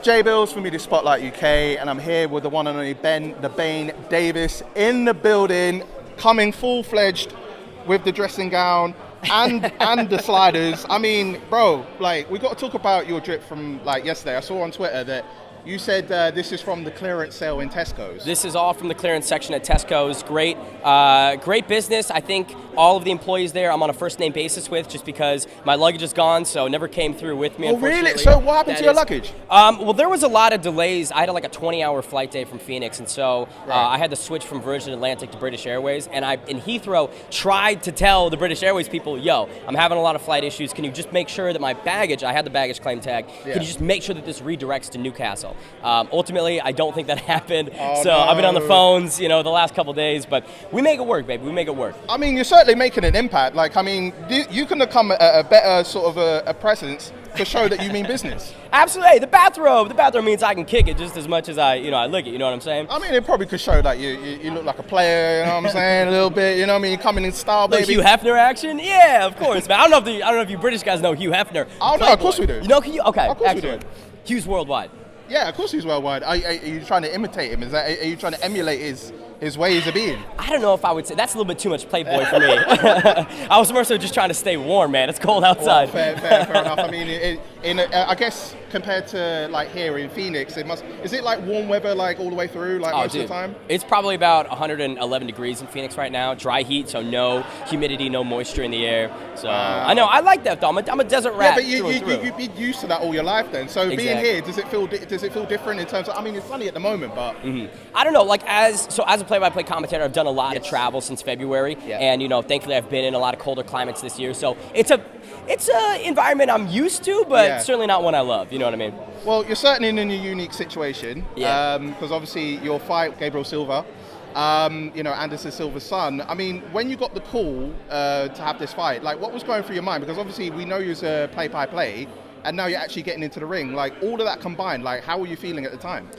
J Bills for Media Spotlight UK, and I'm here with the one and only the Bane Davies in the building, coming full-fledged with the dressing gown and the sliders. I mean, bro, like, we got to talk about your drip from like yesterday. I saw on Twitter that you said this is from the clearance sale in Tesco's. This is all from the clearance section at Tesco's. Great, great business. I think all of the employees there I'm on a first-name basis with, just because my luggage is gone, so never came through with me. Oh, really? So what happened to your luggage? Well, there was a lot of delays. I had like a 20-hour flight day from Phoenix, and so I had to switch from Virgin Atlantic to British Airways. And I, in Heathrow, tried to tell the British Airways people, yo, I'm having a lot of flight issues. Can you just make sure that my baggage, I had the baggage claim tag, can you just make sure that this redirects to Newcastle? Ultimately, I don't think that happened. No. I've been on the phones, the last couple days, but we make it work, baby. We make it work. I mean, you're certainly making an impact. Like, I mean, you can become a better sort of a presence to show that you mean business. Absolutely. Hey, the bathrobe means I can kick it just as much as I lick it. You know what I'm saying? I mean, it probably could show that you look like a player. You know what I'm saying? A little bit. You know what I mean? You're coming in style, baby. Hugh Hefner action? Yeah, of course, man. I don't know if you British guys know Hugh Hefner. Oh no, of course we do. You know Hugh? Okay, of course excellent. We do. Hugh's worldwide. Yeah, of course he's worldwide. Are you trying to imitate him? Are you trying to emulate his ways of being? I don't know if I would say that's a little bit too much Playboy for me. I was more so just trying to stay warm, man. It's cold outside. Well, fair enough. I mean, I guess compared to like here in Phoenix, is it like warm weather like all the way through like most of the time? It's probably about 111 degrees in Phoenix right now. Dry heat, so no humidity, no moisture in the air. So I know I like that though. I'm a desert rat. Yeah, but you've been used to that all your life then. So exactly. Being here, does it feel different in terms of? I mean, it's sunny at the moment, but I don't know. Like as a play-by-play commentator, I've done a lot of travel since February, and thankfully I've been in a lot of colder climates this year. So it's a environment I'm used to, but certainly not one I love. You know what I mean? Well, you're certainly in a unique situation. Because obviously your fight, Gabriel Silva, Anderson Silva's son. I mean, when you got the call to have this fight, like what was going through your mind? Because obviously we know you as a play-by-play, and now you're actually getting into the ring. Like all of that combined, like how were you feeling at the time?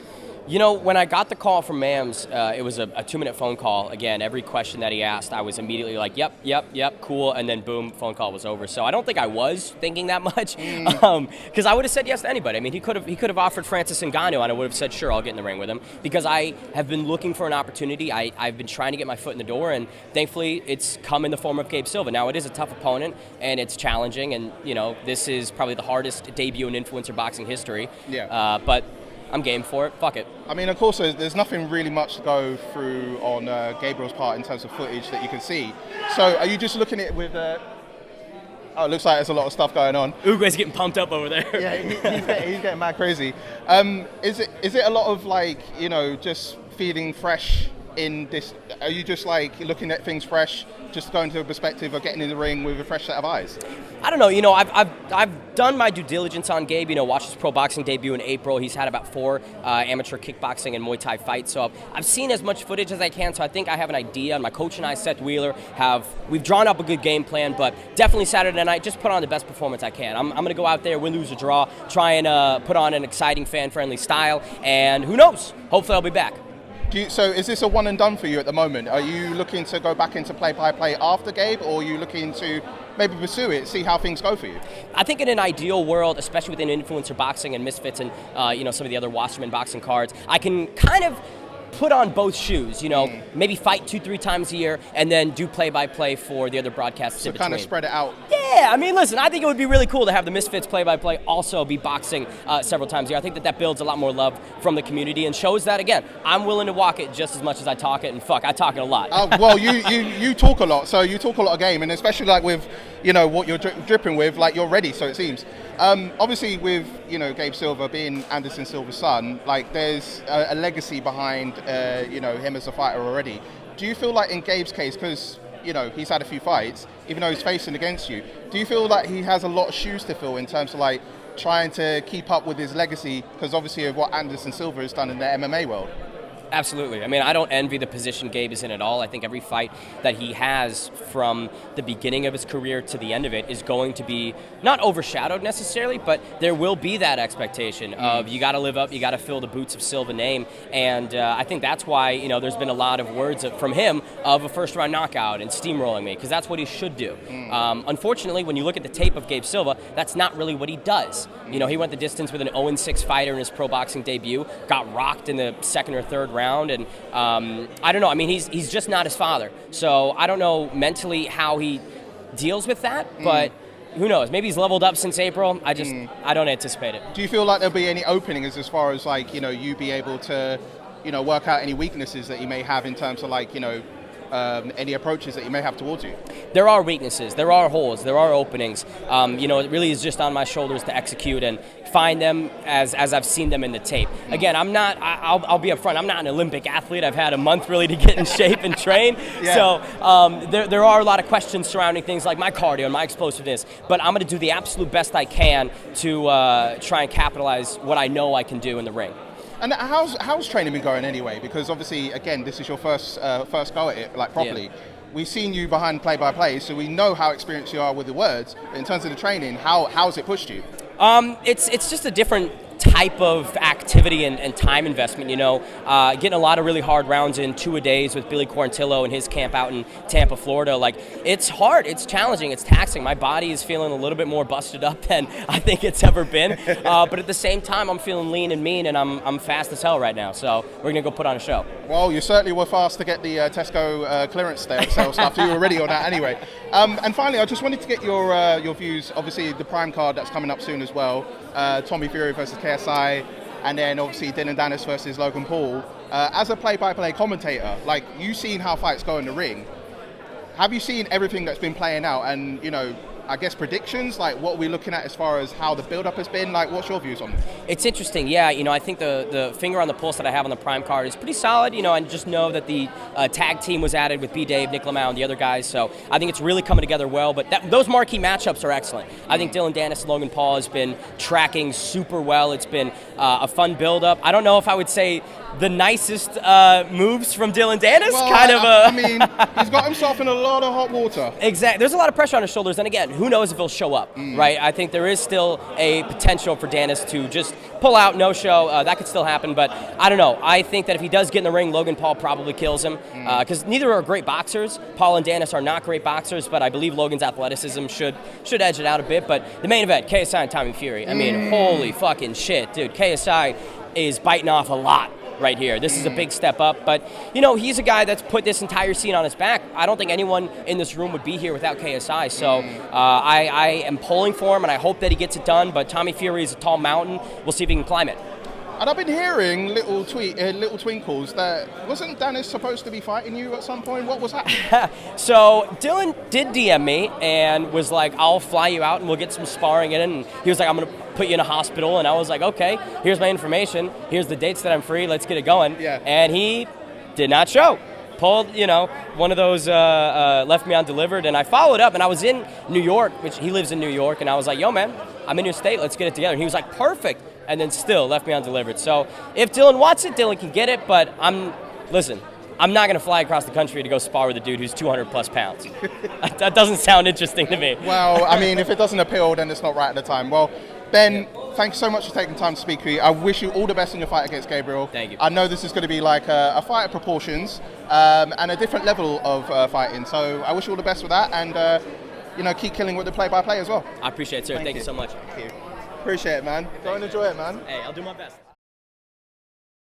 When I got the call from Mams, it was a 2-minute phone call. Again, every question that he asked, I was immediately like, yep, cool, and then boom, phone call was over. So I don't think I was thinking that much, because I would have said yes to anybody. I mean, he could have offered Francis Ngannou, and I would have said, sure, I'll get in the ring with him, because I have been looking for an opportunity. I've been trying to get my foot in the door, and thankfully, it's come in the form of Gabe Silva. Now, it is a tough opponent, and it's challenging, and, this is probably the hardest debut in influencer boxing history. But I'm game for it. Fuck it. I mean, of course, there's nothing really much to go through on Gabriel's part in terms of footage that you can see. So, are you just looking at it with? It looks like there's a lot of stuff going on. Uguay's getting pumped up over there. Yeah, he's getting mad crazy. Is it a lot of like just feeling fresh in this? Are you just like looking at things fresh, just going to a perspective of getting in the ring with a fresh set of eyes? I don't know. I've done my due diligence on Gabe. Watched his pro boxing debut in April. He's had about 4 amateur kickboxing and Muay Thai fights. So I've seen as much footage as I can. So I think I have an idea. And my coach and I, Seth Wheeler, we've drawn up a good game plan. But definitely Saturday night, just put on the best performance I can. I'm going to go out there, win, lose, or draw, try and put on an exciting, fan-friendly style. And who knows? Hopefully I'll be back. So is this a one and done for you at the moment? Are you looking to go back into play-by-play after Gabe, or are you looking to maybe pursue it, see how things go for you? I think in an ideal world, especially within influencer boxing and Misfits and some of the other Wasserman boxing cards, I can kind of put on both shoes, maybe fight 2-3 times a year and then do play-by-play for the other broadcasts in between. So kind of spread it out. Yeah, I mean, listen, I think it would be really cool to have the Misfits play-by-play also be boxing several times a year. I think that builds a lot more love from the community and shows that, again, I'm willing to walk it just as much as I talk it, and fuck, I talk it a lot. Well, you talk a lot, so you talk a lot of game, and especially like with, what you're dripping with, like you're ready, so it seems. Obviously with, Gabe Silva being Anderson Silva's son, like there's a legacy behind, him as a fighter already. Do you feel like in Gabe's case, because, he's had a few fights, even though he's facing against you, do you feel like he has a lot of shoes to fill in terms of like trying to keep up with his legacy, because obviously of what Anderson Silva has done in the MMA world? Absolutely. I mean, I don't envy the position Gabe is in at all. I think every fight that he has from the beginning of his career to the end of it is going to be not overshadowed necessarily, but there will be that expectation of you got to live up, you got to fill the boots of Silva name, and I think that's why there's been a lot of words from him of a first-round knockout and steamrolling me, because that's what he should do. Unfortunately, when you look at the tape of Gabe Silva, that's not really what he does. He went the distance with an 0-6 fighter in his pro boxing debut, got rocked in the second or third round, and I don't know. I mean, he's just not his father, so I don't know mentally how he deals with that, but who knows? Maybe he's leveled up since April. I don't anticipate it. Do you feel like there'll be any openings as far as like you be able to work out any weaknesses that you may have in terms of like any approaches that you may have towards you? There are weaknesses, there are holes, there are openings. It really is just on my shoulders to execute and find them as I've seen them in the tape. Again, I'll be upfront, I'm not an Olympic athlete. I've had a month really to get in shape and train. Yeah. So there are a lot of questions surrounding things like my cardio and my explosiveness, but I'm going to do the absolute best I can to try and capitalize what I know I can do in the ring. And how's training been going anyway? Because obviously, again, this is your first go at it, like properly. Yeah. We've seen you behind play-by-play, so we know how experienced you are with the words. But in terms of the training, how's it pushed you? It's just a different type of activity and time investment, getting a lot of really hard rounds in 2-a-days with Billy Quarantillo and his camp out in Tampa, Florida. Like, it's hard, it's challenging, it's taxing. My body is feeling a little bit more busted up than I think it's ever been. But at the same time, I'm feeling lean and mean, and I'm fast as hell right now. So we're going to go put on a show. Well, you certainly were fast to get the Tesco clearance sale stuff. You were ready on that anyway. And finally, I just wanted to get your views. Obviously, the Prime card that's coming up soon as well. Tommy Fury versus KSI, and then obviously Dillon Danis versus Logan Paul. As a play-by-play commentator, like, you've seen how fights go in the ring. Have you seen everything that's been playing out? And I guess predictions, like what are we looking at as far as how the build-up has been? Like, what's your views on it? It's interesting, yeah. I think the finger on the pulse that I have on the Prime card is pretty solid, and just know that the tag team was added with B-Dave, Nick Lamau, and the other guys, so I think it's really coming together well, but those marquee matchups are excellent. I think Dillon Danis and Logan Paul has been tracking super well. It's been a fun build-up. I don't know if I would say the nicest moves from Dillon Danis. Well, I mean, he's got himself in a lot of hot water. Exactly. There's a lot of pressure on his shoulders, and again, who knows if he'll show up, right? I think there is still a potential for Danis to just pull out, no show. That could still happen, but I don't know. I think that if he does get in the ring, Logan Paul probably kills him, because neither are great boxers. Paul and Danis are not great boxers, but I believe Logan's athleticism should edge it out a bit. But the main event, KSI and Tommy Fury. I mean, holy fucking shit, dude. KSI is biting off a lot right here. This is a big step up, but he's a guy that's put this entire scene on his back. I don't think anyone in this room would be here without KSI, so I am pulling for him, and I hope that he gets it done, but Tommy Fury is a tall mountain. We'll see if he can climb it. And I've been hearing little twinkles that wasn't Danis supposed to be fighting you at some point? What was happening? So Dillon did DM me and was like, I'll fly you out and we'll get some sparring in, and he was like, I'm going to put you in a hospital, and I was like, okay, here's my information, here's the dates that I'm free, let's get it going. Yeah. And he did not show. Pulled, one of those left me undelivered, and I followed up, and I was in New York, which he lives in New York, and I was like, yo man, I'm in your state, let's get it together. And he was like, perfect, and then still left me undelivered. So if Dillon wants it, Dillon can get it, but I'm not going to fly across the country to go spar with a dude who's 200 plus pounds. That doesn't sound interesting to me. Well, I mean, if it doesn't appeal, then it's not right at the time. Well, Ben, thanks so much for taking time to speak with you. I wish you all the best in your fight against Gabriel. Thank you. I know this is going to be like a fight of proportions and a different level of fighting. So I wish you all the best with that, and keep killing with the play-by-play as well. I appreciate it, sir. Thank you so much. Thank you. Appreciate it, man. Go and enjoy it, man. Hey, I'll do my best.